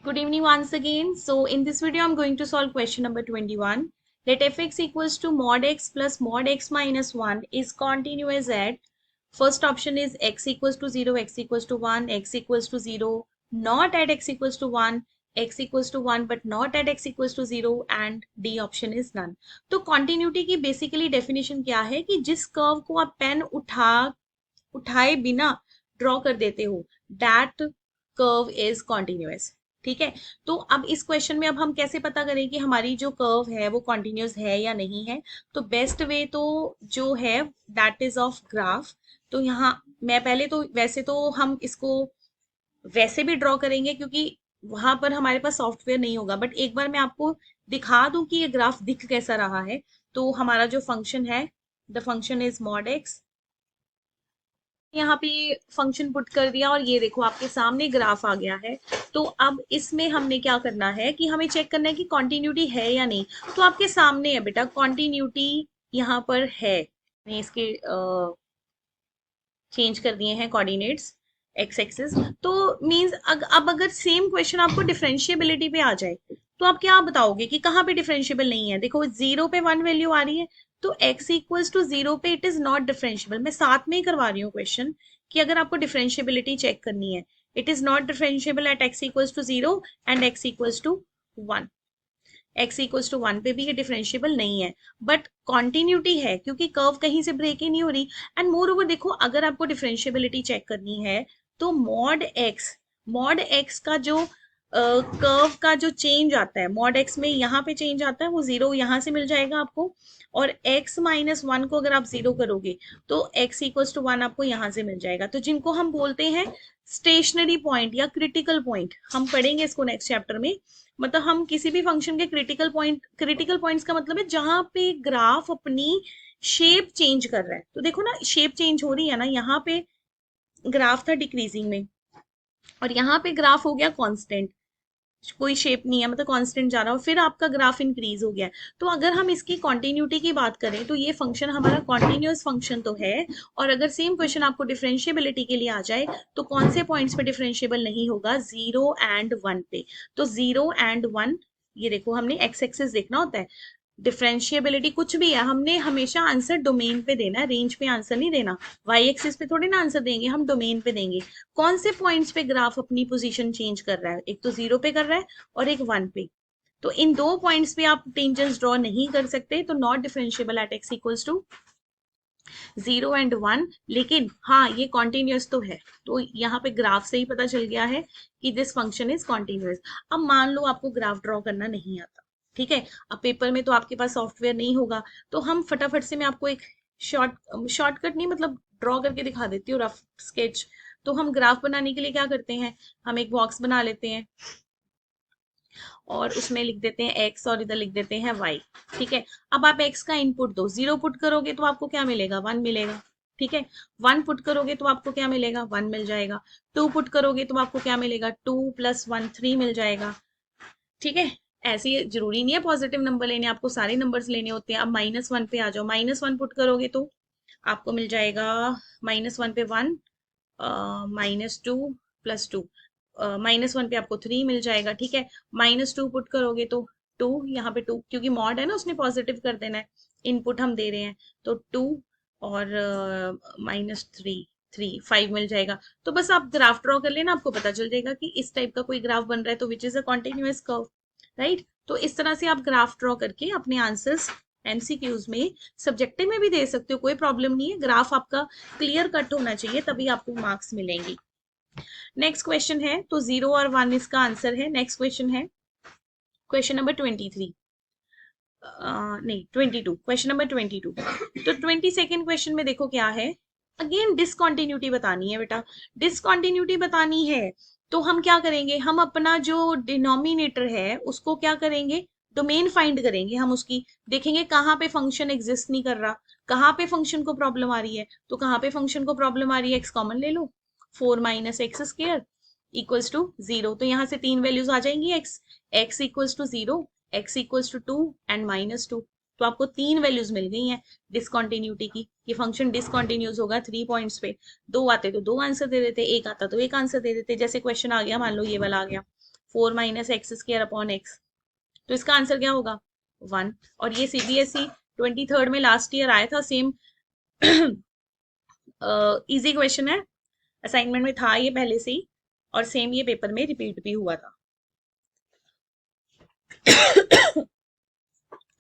Good evening once again. So in this video, I'm going to solve question number 21. Let fx equals to mod x plus mod x minus 1 is continuous at first option is x equals to 0, x equals to 1, x equals to 0, not at x equals to 1, x equals to 1 but not at x equals to 0 and D option is none. तो continuity की basically definition क्या है कि जिस curve को आप pen उठाए बिना ड्रॉ कर देते हो दैट कर्व इज कॉन्टिन्यूअस। ठीक है, तो अब इस क्वेश्चन में अब हम कैसे पता करें कि हमारी जो कर्व है वो कॉन्टिन्यूअस है या नहीं है। तो बेस्ट वे तो जो है दैट इज ऑफ ग्राफ। तो यहाँ मैं पहले तो वैसे तो हम इसको वैसे भी ड्रॉ करेंगे क्योंकि वहां पर हमारे पास सॉफ्टवेयर नहीं होगा, बट एक बार मैं आपको दिखा दूं कि ये ग्राफ दिख कैसा रहा है। तो हमारा जो फंक्शन है the function is mod x, यहाँ पे फंक्शन पुट कर दिया और ये देखो आपके सामने ग्राफ आ गया है। तो अब इसमें हमने क्या करना है कि हमें चेक करना है कि कॉन्टिन्यूटी है या नहीं। तो आपके सामने है बेटा कॉन्टिन्यूटी यहाँ पर है। मैं इसके चेंज कर दिए हैं कोऑर्डिनेट्स एक्स एक्सिस। तो मींस अब अगर सेम क्वेश्चन आपको डिफरेंशिएबिलिटी पे आ जाए तो आप क्या बताओगे कि कहाँ पे डिफरेंशिएबल नहीं है। देखो जीरो पे वन वैल्यू आ रही है तो x इक्वल्स टू जीरो पे इट इज नॉट डिफरेंशिएबल। मैं साथ में ही करवा रही हूँ क्वेश्चन कि अगर आपको डिफरेंशिएबिलिटी चेक करनी है it is not differentiable at x equals to zero and x equals to one. x equals to one पे भी ये डिफरेंशिएबल नहीं है बट कॉन्टिन्यूटी है क्योंकि कर्व कहीं से ब्रेक ही नहीं हो रही। एंड मोर ओवर देखो अगर आपको डिफरेंशिएबिलिटी चेक करनी है तो मॉड एक्स का जो कर्व का जो चेंज आता है मॉड एक्स में यहाँ पे चेंज आता है वो जीरो यहाँ से मिल जाएगा आपको। और x माइनस वन को अगर आप जीरो करोगे तो x इक्वल्स टू वन आपको यहाँ से मिल जाएगा। तो जिनको हम बोलते हैं स्टेशनरी पॉइंट या क्रिटिकल पॉइंट, हम पढ़ेंगे इसको नेक्स्ट चैप्टर में। मतलब हम किसी भी फंक्शन के क्रिटिकल पॉइंट्स का मतलब है जहां पे ग्राफ अपनी शेप चेंज कर रहा है। तो देखो ना शेप चेंज हो रही है ना, यहाँ पे ग्राफ था डिक्रीजिंग में और यहाँ पे ग्राफ हो गया कांस्टेंट, कोई शेप नहीं है मतलब कांस्टेंट जा रहा है और फिर आपका ग्राफ इंक्रीज हो गया है। तो अगर हम इसकी कॉन्टिन्यूटी की बात करें तो ये फंक्शन हमारा कॉन्टिन्यूअस फंक्शन तो है। और अगर सेम क्वेश्चन आपको डिफरेंशिएबिलिटी के लिए आ जाए तो कौन से पॉइंट्स पे डिफरेंशिएबल नहीं होगा, जीरो एंड वन पे। तो जीरो एंड वन, ये देखो हमने एक्स एक्सिस देखना होता है। डिफरेंशिएबिलिटी कुछ भी है हमने हमेशा आंसर डोमेन पे देना है, रेंज पे आंसर नहीं देना। वाई एक्सिस पे थोड़ी ना आंसर देंगे, हम डोमेन पे देंगे। कौन से पॉइंट्स पे ग्राफ अपनी पोजीशन चेंज कर रहा है, एक तो जीरो पे कर रहा है और एक वन पे। तो इन दो पॉइंट्स पे आप टेंजेंट्स ड्रॉ नहीं कर सकते तो not differentiable at x equals to zero and one. लेकिन हाँ ये कॉन्टिन्यूअस तो है। तो यहाँ पे ग्राफ से ही पता चल गया है कि दिस फंक्शन इज कॉन्टिन्यूअस। अब मान लो आपको ग्राफ ड्रॉ करना नहीं आता, ठीक है, अब पेपर में तो आपके पास सॉफ्टवेयर नहीं होगा तो हम फटाफट से मैं आपको एक शॉर्टकट नहीं मतलब ड्रॉ करके दिखा देती हूँ, रफ स्केच। तो हम ग्राफ बनाने के लिए क्या करते हैं, हम एक बॉक्स बना लेते हैं और उसमें लिख देते हैं x और इधर लिख देते हैं y। ठीक है, अब आप x का इनपुट दो, जीरो पुट करोगे तो आपको क्या मिलेगा, वन मिलेगा। ठीक है, वन पुट करोगे तो आपको क्या मिलेगा, वन मिल जाएगा। टू पुट करोगे तो आपको क्या मिलेगा, टू प्लस वन थ्री मिल जाएगा। ठीक है, ऐसे जरूरी नहीं है पॉजिटिव नंबर लेने, आपको सारे नंबर्स लेने होते हैं। अब माइनस वन पे आ जाओ, माइनस वन पुट करोगे तो आपको मिल जाएगा माइनस वन पे one, minus two plus two, minus one पे आपको थ्री मिल जाएगा। ठीक है, माइनस टू पुट करोगे तो टू, यहाँ पे टू क्योंकि मॉड है ना उसने पॉजिटिव कर देना है, इनपुट हम दे रहे हैं तो टू और माइनस थ्री, थ्री फाइव मिल जाएगा। तो बस आप ग्राफ ड्रॉ कर लेना, आपको पता चल जाएगा कि इस टाइप का कोई ग्राफ बन रहा है तो which is a continuous curve, right. तो इस तरह से आप ग्राफ ड्रॉ करके अपने आंसर्स एमसीक्यूज में सब्जेक्टिव में भी दे सकते हो, कोई प्रॉब्लम नहीं है। ग्राफ आपका क्लियर कट होना चाहिए तभी आपको मार्क्स मिलेंगे। नेक्स्ट क्वेश्चन है, तो जीरो और वन इसका आंसर है। नेक्स्ट क्वेश्चन है क्वेश्चन नंबर 23, नहीं 22, क्वेश्चन नंबर 22। तो 22nd क्वेश्चन में देखो क्या है, अगेन डिसकॉन्टिन्यूटी बतानी है बेटा। डिसकॉन्टिन्यूटी बतानी है तो हम क्या करेंगे, हम अपना जो डिनोमिनेटर है उसको क्या करेंगे, डोमेन फाइंड करेंगे। हम उसकी देखेंगे कहाँ पे फंक्शन एग्जिस्ट नहीं कर रहा, कहाँ पे फंक्शन को प्रॉब्लम आ रही है। तो कहाँ पे फंक्शन को प्रॉब्लम आ रही है, एक्स कॉमन ले लो, four minus x square equals to zero. तो यहाँ से तीन वैल्यूज आ जाएंगी, x equals to zero, x equals to two and minus two. तो आपको तीन वैल्यूज मिल गई हैं डिसकॉन्टिन्यूटी की। ये फंक्शन डिसकॉन्टिन्यूस होगा थ्री पॉइंट्स पे। दो आते तो दो आंसर दे देते, एक आता तो एक आंसर दे देते। जैसे क्वेश्चन आ गया, मान लो ये वाला आ गया 4 minus x square upon x. तो इसका आंसर क्या होगा 1। और ये सीबीएसई 23rd में लास्ट ईयर आया था, सेम इजी क्वेश्चन है, असाइनमेंट में था ये पहले से ही, और सेम ये पेपर में रिपीट भी हुआ था।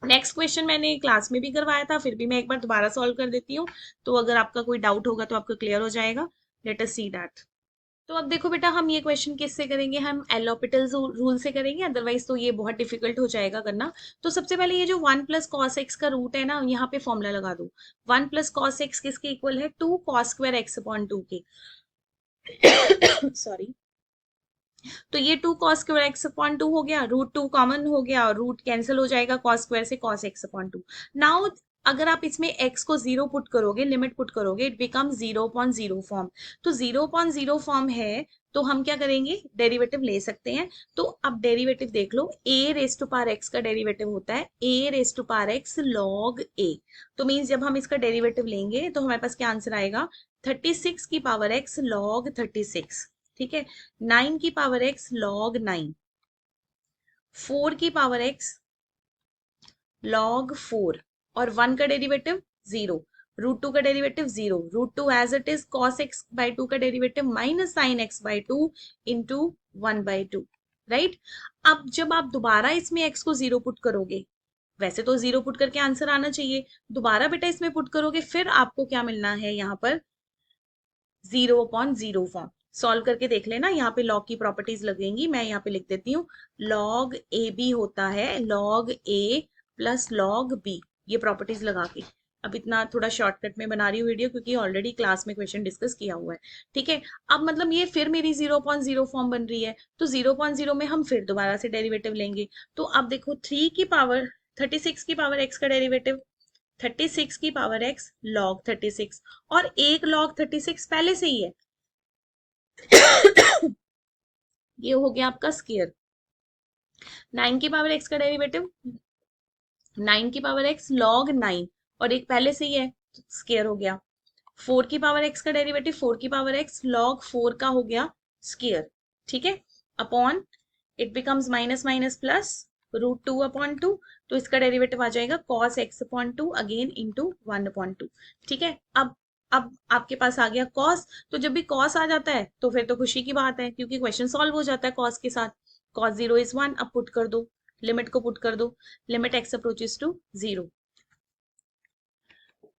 नेक्स्ट क्वेश्चन मैंने क्लास में भी करवाया था, फिर भी मैं एक बार दोबारा सॉल्व कर देती हूँ, तो अगर आपका कोई डाउट होगा तो आपका क्लियर हो जाएगा। Let us see that. तो अब देखो बेटा, हम ये क्वेश्चन किससे करेंगे, हम एल हॉपिटल्स रूल से करेंगे, अदरवाइज तो ये बहुत डिफिकल्ट हो जाएगा करना। तो सबसे पहले ये जो 1 प्लस कॉस एक्स का रूट है ना, यहाँ पे फॉर्मूला लगा दो। 1 प्लस कॉस एक्स किसके इक्वल है, 2 कॉस स्क्वायर एक्स अपॉन 2 के। सॉरी। तो ये 2 कॉस स्क्वायर एक्स अपॉन 2 हो गया, रूट 2 कॉमन हो गया और रूट कैंसिल हो जाएगा कॉस स्क्वायर से, कॉस एक्स अपॉन 2। नाउ अगर आप इसमें x को 0 पुट करोगे, लिमिट पुट करोगे, इट बिकम 0.0 फॉर्म। तो 0.0 फॉर्म है, तो हम क्या करेंगे, डेरिवेटिव ले सकते हैं। तो अब डेरिवेटिव देख लो, a raise to power x का डेरिवेटिव होता है a raise to power x log a। तो मीन्स जब हम इसका डेरिवेटिव लेंगे तो हमारे पास क्या आंसर आएगा, 36 की पावर x log 36। ठीक है, 9 की पावर x log 9, 4 की पावर x log 4, और 1 का डेरिवेटिव 0, रूट 2 का derivative 0, root 2 as it is cos x by 2 का derivative minus sine x by 2 into 1 by 2। Right. अब जब आप दोबारा इसमें x को 0 पुट करोगे, वैसे तो 0 पुट करके आंसर आना चाहिए, दोबारा बेटा इसमें पुट करोगे, फिर आपको क्या मिलना है यहाँ पर 0/0 फॉर्म। सॉल्व करके देख लेना, यहाँ पे लॉग की प्रॉपर्टीज लगेंगी, मैं यहाँ पे लिख देती हूँ। लॉग ए बी होता है लॉग ए प्लस लॉग बी, ये प्रॉपर्टीज लगा के। अब इतना थोड़ा शॉर्टकट में बना रही हूँ वीडियो, क्योंकि ऑलरेडी क्लास में क्वेश्चन डिस्कस किया हुआ है। ठीक है, अब मतलब ये फिर मेरी 0.0 फॉर्म बन रही है, तो 0.0 में हम फिर दोबारा से डेरिवेटिव लेंगे। तो अब देखो 3 की पावर 36 की पावर x का डेरिवेटिव, 36 की पावर x log 36, और एक log 36 पहले से ही है। ये हो गया आपका स्क्वायर। 9 की पावर x का डेरिवेटिव 9 की पावर x log 9, और एक पहले से ही है, स्क्वायर हो गया। 4 की पावर x का डेरिवेटिव 4 की पावर x log 4 का हो गया स्क्वायर। ठीक है, upon it becomes minus minus plus root 2 upon 2, तो इसका डेरिवेटिव आ जाएगा cos x upon 2 again into 1 upon 2। ठीक है, अब आपके पास आ गया cos। तो जब भी cos आ जाता है तो फिर तो खुशी की बात है, क्योंकि क्वेश्चन सॉल्व हो जाता है cos के साथ। cos 0 इज 1, अब पुट कर दो, लिमिट को पुट कर दो, लिमिट x अप्रोचेस टू 0।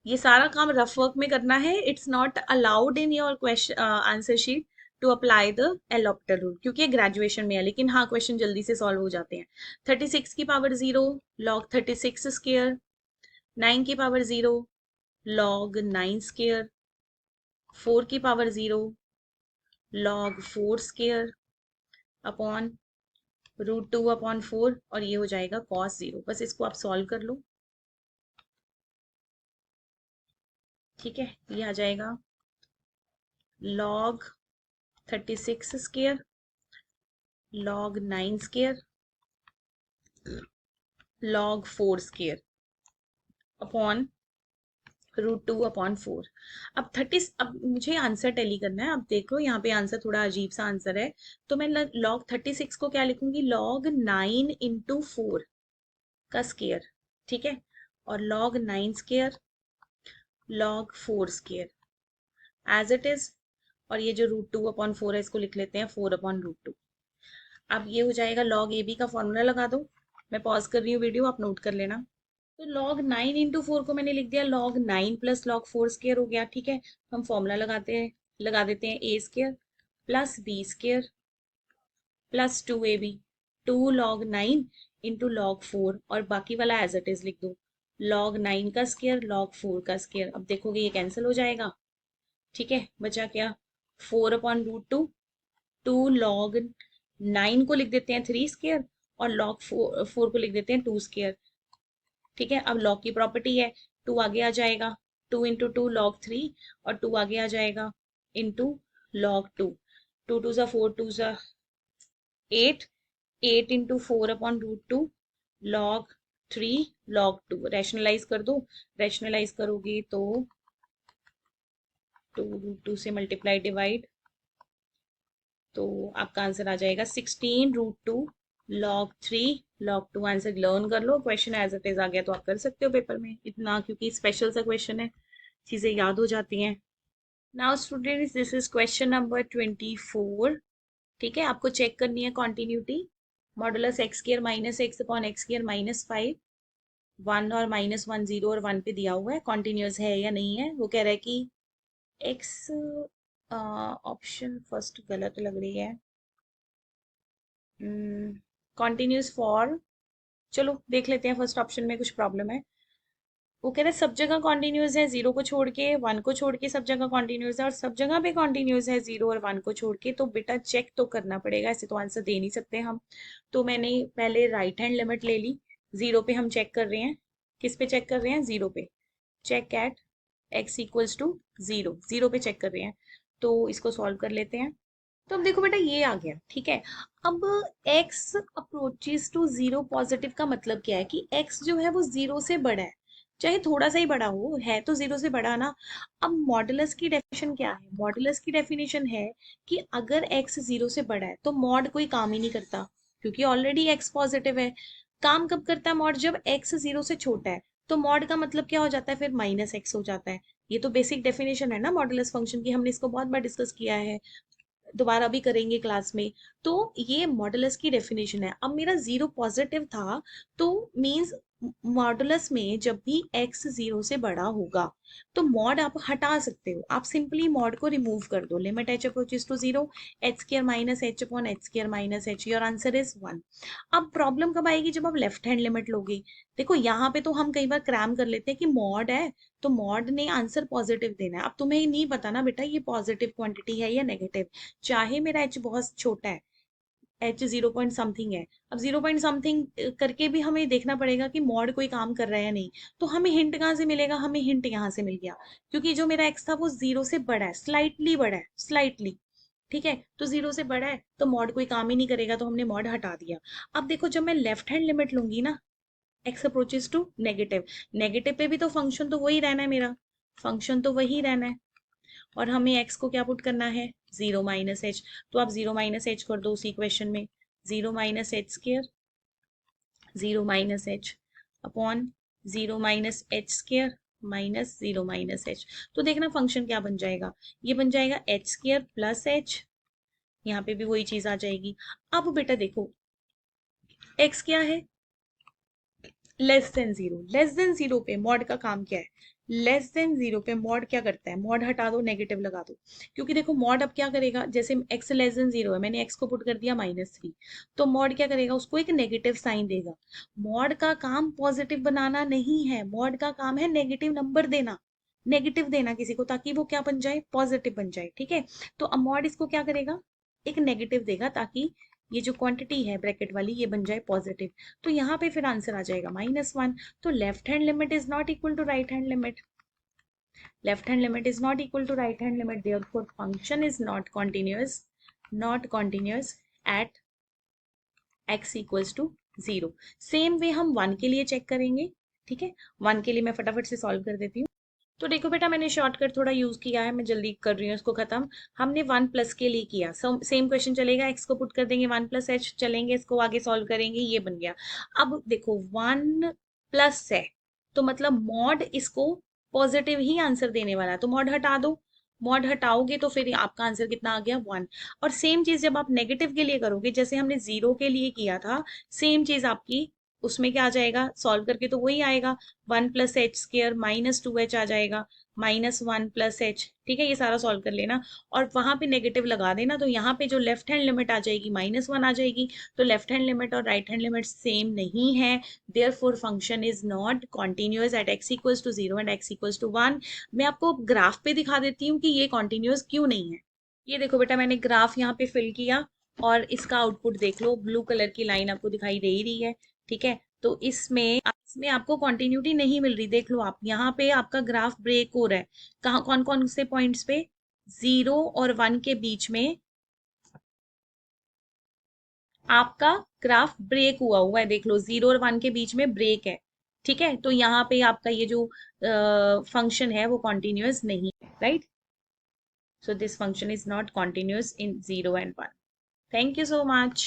ये सारा काम रफ वर्क में करना है, it's not allowed in your question answer sheet to apply the L'Hopital rule, क्योंकि ये ग्रेजुएशन में है, लेकिन हाँ क्वेश्चन जल्दी से सॉल्व हो जाते हैं। 36 की पावर 0 log 36 स्क्वायर, 9 की पावर 0 log 9 स्क्वायर, 4 की power 0 log 4 square, upon root 2 upon 4, और ये हो जाएगा cos 0। बस इसको आप सॉल्व कर लो। ठीक है, ये आ जाएगा log 36 square log 9 square log 4 square upon root 2 upon 4। अब 30, अब मुझे आंसर टेली करना है। अब देखो यहाँ पे आंसर थोड़ा अजीब सा आंसर है, तो मैं log 36 को क्या लिखूंगी, log 9 इंटू 4 का स्क्वायर। ठीक है, और log 9 square log 4 square as it is, और ये जो रूट 2 अपॉन 4 है इसको लिख लेते हैं 4 अपॉन रूट 2। अब ये हो जाएगा log ए बी का फॉर्मूला लगा दो, मैं पॉज कर रही हूँ वीडियो, आप नोट कर लेना। तो log 9 इंटू 4 को मैंने लिख दिया log 9 प्लस log 4 स्क्वायर हो गया। ठीक है, हम फॉर्मूला लगा देते हैं a square plus b square plus 2ab, 2 log 9 into log 4, और बाकी वाला एज इट इज लिख दो, log 9 का स्क्वायर log 4 का स्क्वायर। अब देखोगे ये कैंसिल हो जाएगा। ठीक है, बचा क्या, 4 अपॉन रूट 2, 2 log 9 को लिख देते हैं 3 स्क्वायर, और log 4 को लिख देते हैं 2 स्क्वायर। ठीक है, अब लॉग की प्रॉपर्टी है, 2 आगे आ जाएगा, 2 इंटू 2 log 3, और 2 आगे आ जाएगा इंटू log 2, 2 2 ज़ा 4, 2 ज़ा 8, 8 into 4 upon root 2 log 3 log 2। Rationalise कर दो, रैशनलाइज करोगे तो 2 रूट 2 से मल्टीप्लाई डिवाइड तो आपका आंसर आ जाएगा 16√2 log 3 log 2। आंसर लर्न कर लो, क्वेश्चन एज इट इज आ गया तो आप कर सकते हो पेपर में, इतना क्योंकि स्पेशल सा क्वेश्चन है, चीजें याद हो जाती हैं। Now students this is question number 24। ठीक है, आपको चेक करनी है continuity. Modulus x square minus x upon x square -5, 1 और -1 0 और 1 पे दिया हुआ है, कॉन्टिन्यूस है या नहीं है। वो कह रहा है कि एक्स, ऑप्शन फर्स्ट गलत लग रही है, कॉन्टिन्यूस फॉर, चलो देख लेते हैं फर्स्ट ऑप्शन में कुछ प्रॉब्लम है। वो कह रहे हैं सब जगह कॉन्टिन्यूस है, जीरो को छोड़ के, वन को छोड़ के सब जगह कॉन्टिन्यूस है, और सब जगह पे कॉन्टिन्यूस है जीरो और वन को छोड़ के। तो बेटा चेक तो करना पड़ेगा, ऐसे तो आंसर दे नहीं सकते हम। तो मैंने पहले राइट हैंड लिमिट ले ली, जीरो पे हम चेक कर रहे हैं। किस पे चेक कर रहे हैं? जीरो पे। Check at x equals to zero, zero पे चेक कर रहे हैं। तो इसको सॉल्व कर लेते हैं। तो अब देखो बेटा ये आ गया, ठीक है। अब x approaches to zero positive का मतलब क्या है कि x जो है वो जीरो से बड़ा है, चाहे थोड़ा सा ही बड़ा हो, है तो जीरो से बड़ा ना। अब मॉडुलस की डेफिनेशन क्या है? मॉडुलस की डेफिनेशन है कि अगर x जीरो से बड़ा है तो मॉड कोई काम ही नहीं करता, क्योंकि ऑलरेडी x पॉजिटिव है। काम कब करता है मॉड? जब x जीरो से छोटा है। तो मॉड का मतलब क्या हो जाता है फिर? -x हो जाता है। ये तो बेसिक डेफिनेशन है ना मॉडुलस फंक्शन की, हमने इसको बहुत बार डिस्कस किया है, दोबारा भी करेंगे क्लास में। तो ये मॉडुलस की डेफिनेशन है। अब मेरा जीरो पॉजिटिव था, तो मींस मॉडुलस में जब भी x जीरो से बड़ा होगा तो मॉड आप हटा सकते हो, आप सिंपली मॉड को रिमूव कर दो। Limit h approaches to zero, h square minus h upon h square minus h, your answer is 1। अब प्रॉब्लम कब आएगी? जब आप लेफ्ट हैंड लिमिट लोगे। देखो यहाँ पे तो हम कई बार क्रैम कर लेते हैं कि मॉड है तो मॉड ने आंसर पॉजिटिव देना है। अब तुम्हें नहीं पता ना बेटा ये पॉजिटिव क्वांटिटी है या नेगेटिव। चाहे मेरा एच बहुत छोटा है, एच 0 पॉइंट समथिंग है, अब 0 पॉइंट समथिंग करके भी हमें देखना पड़ेगा कि मॉड कोई काम कर रहा है या नहीं। तो हमें हिंट कहाँ से मिलेगा? हमें हिंट यहाँ से मिल गया, क्योंकि जो मेरा एक्स था वो जीरो से बड़ा है, स्लाइटली बड़ा है, स्लाइटली। ठीक है, तो जीरो से बड़ा है तो मॉड कोई काम ही नहीं करेगा, तो हमने मॉड हटा दिया। अब देखो जब मैं लेफ्ट हैंड लिमिट लूंगी ना, x approaches to negative, negative पे भी तो फंक्शन तो वही रहना है मेरा, फंक्शन तो वही रहना है। और हमें x को क्या पुट करना है? Zero minus H. तो आप जीरो माइनस एच कर दो उसी क्वेश्चन में, zero minus H square, zero minus h upon zero minus H square minus zero minus H. तो देखना फंक्शन क्या बन जाएगा, ये बन जाएगा एच स्क्र प्लस एच, यहाँ पे भी वही चीज आ जाएगी। अब बेटा देखो x क्या है? Less than zero, less than zero पे मॉड का काम क्या है? लेस देन जीरो पे मॉड क्या करता है? मॉड हटा दो, नेगेटिव लगा दो। क्योंकि देखो मॉड अब क्या करेगा, जैसे एक्स लेस देन जीरो है, मैंने एक्स को पुट कर दिया -3, तो मॉड क्या करेगा? उसको एक नेगेटिव साइन देगा। मॉड का काम पॉजिटिव बनाना नहीं है, मॉड का काम है नेगेटिव नंबर देना, नेगेटिव देना किसी को, ताकि वो क्या बन जाए? पॉजिटिव बन जाए। ठीक है, तो अब मॉड इसको क्या करेगा? एक नेगेटिव देगा, ताकि ये जो क्वांटिटी है ब्रैकेट वाली ये बन जाए पॉजिटिव। तो यहाँ पे फिर आंसर आ जाएगा -1। तो left hand limit is not equal to right hand limit, left hand limit is not equal to right hand limit, therefore function is not continuous, not continuous at x equals to zero. Same way हम one के लिए check करेंगे। ठीक है, one के लिए मैं फटाफट से सॉल्व कर देती हूँ। तो देखो बेटा मैंने शॉर्टकट थोड़ा यूज किया है, मैं जल्दी कर रही हूँ इसको खत्म। हमने वन प्लस के लिए किया, सेम क्वेश्चन चलेगा, एक्स को पुट कर देंगे, वन प्लस एच चलेंगे, इसको आगे सॉल्व करेंगे, ये बन गया। अब देखो वन प्लस है तो मतलब मॉड इसको पॉजिटिव ही आंसर देने वाला है, तो मॉड हटा दो। मॉड हटाओगे तो फिर आपका आंसर कितना आ गया? 1। और सेम चीज जब आप नेगेटिव के लिए करोगे, जैसे हमने जीरो के लिए किया था, सेम चीज आपकी उसमें क्या आ जाएगा? सॉल्व करके तो वही आएगा, 1 प्लस एच स्क्र -2h आ जाएगा, -1 प्लस एच। ठीक है, ये सारा सॉल्व कर लेना और वहां पे नेगेटिव लगा देना, तो यहाँ पे जो लेफ्ट हैंड लिमिट आ जाएगी -1 आ जाएगी। तो लेफ्ट हैंड लिमिट और राइट हैंड लिमिट सेम नहीं है, therefore function is not continuous at x equals to 0 and x equals to 1। मैं आपको ग्राफ पे दिखा देती हूँ कि ये कॉन्टिन्यूअस क्यों नहीं है। ये देखो बेटा मैंने ग्राफ यहाँ पे फिल किया और इसका आउटपुट देख लो, ब्लू कलर की लाइन आपको दिखाई दे ही रही है। ठीक है, तो इसमें आपको कंटिन्यूटी नहीं मिल रही, देख लो आप यहाँ पे आपका ग्राफ ब्रेक हो रहा है। कहाँ? कौन कौन से पॉइंट्स पे? 0 और 1 के बीच में आपका ग्राफ ब्रेक हुआ हुआ है, देख लो 0 और 1 के बीच में ब्रेक है। ठीक है, तो यहाँ पे आपका ये जो फंक्शन है वो कॉन्टिन्यूअस नहीं है, right. So this function is not continuous in 0 and 1। Thank you so much.